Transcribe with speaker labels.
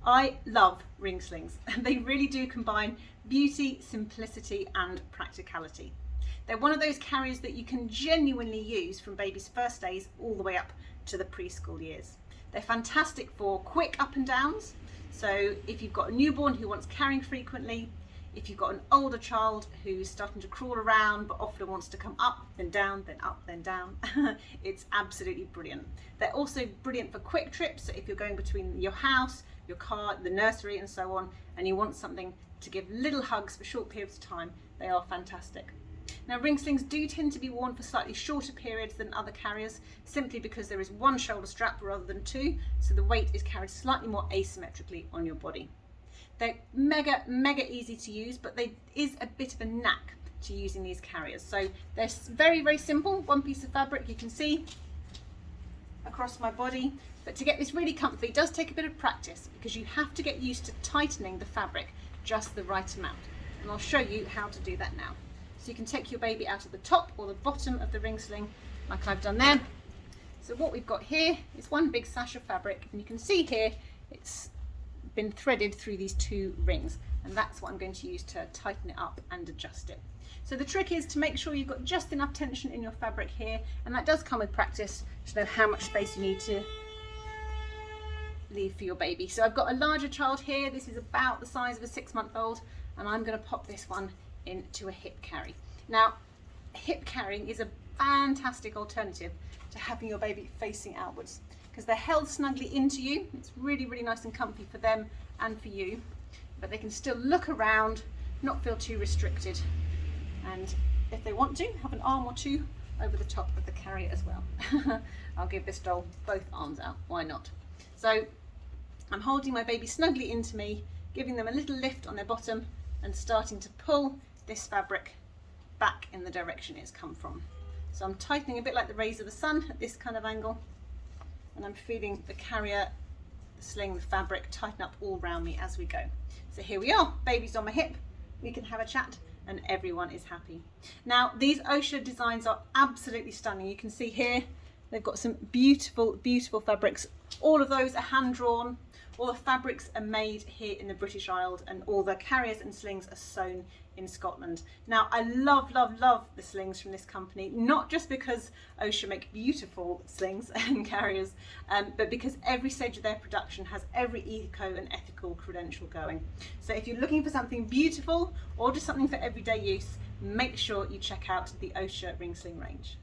Speaker 1: I love ring slings. They really do combine beauty, simplicity and practicality. They're one of those carriers that you can genuinely use from baby's first days all the way up to the preschool years. They're fantastic for quick up and downs. So if you've got a newborn who wants carrying frequently, if you've got an older child who's starting to crawl around but often wants to come up, then down, then up, then down, it's absolutely brilliant. They're also brilliant for quick trips. So if you're going between your house, your car, the nursery and so on, and you want something to give little hugs for short periods of time, they are fantastic. Now, ring slings do tend to be worn for slightly shorter periods than other carriers, simply because there is one shoulder strap rather than two, so the weight is carried slightly more asymmetrically on your body. They're mega easy to use, but there is a bit of a knack to using these carriers. So they're very simple, one piece of fabric you can see across my body, but to get this really comfy, it does take a bit of practice because you have to get used to tightening the fabric just the right amount. And I'll show you how to do that now. So you can take your baby out of the top or the bottom of the ring sling like I've done there. So what we've got here is one big sash of fabric, and you can see here it's been threaded through these two rings, and that's what I'm going to use to tighten it up and adjust it. So the trick is to make sure you've got just enough tension in your fabric here, and that does come with practice to know how much space you need to leave for your baby. So I've got a larger child here. This is about the size of a 6-month-old, and I'm going to pop this one into a hip carry. Now, hip carrying is a fantastic alternative to having your baby facing outwards because they're held snugly into you. It's really nice and comfy for them and for you, but they can still look around, not feel too restricted, and if they want to, have an arm or two over the top of the carrier as well. I'll give this doll both arms out, why not? So I'm holding my baby snugly into me, giving them a little lift on their bottom and starting to pull this fabric back in the direction it's come from. So I'm tightening a bit like the rays of the sun at this kind of angle, and I'm feeling the carrier, the sling, the fabric tighten up all around me as we go. So here we are, baby's on my hip, we can have a chat and everyone is happy. Now, these Oscha designs are absolutely stunning. You can see here they've got some beautiful fabrics. All of those are hand drawn. All the fabrics are made here in the British Isles, and all the carriers and slings are sewn in Scotland. Now, I love the slings from this company, not just because Oscha make beautiful slings and carriers, but because every stage of their production has every eco and ethical credential going. So if you're looking for something beautiful or just something for everyday use, make sure you check out the Oscha Ring Sling range.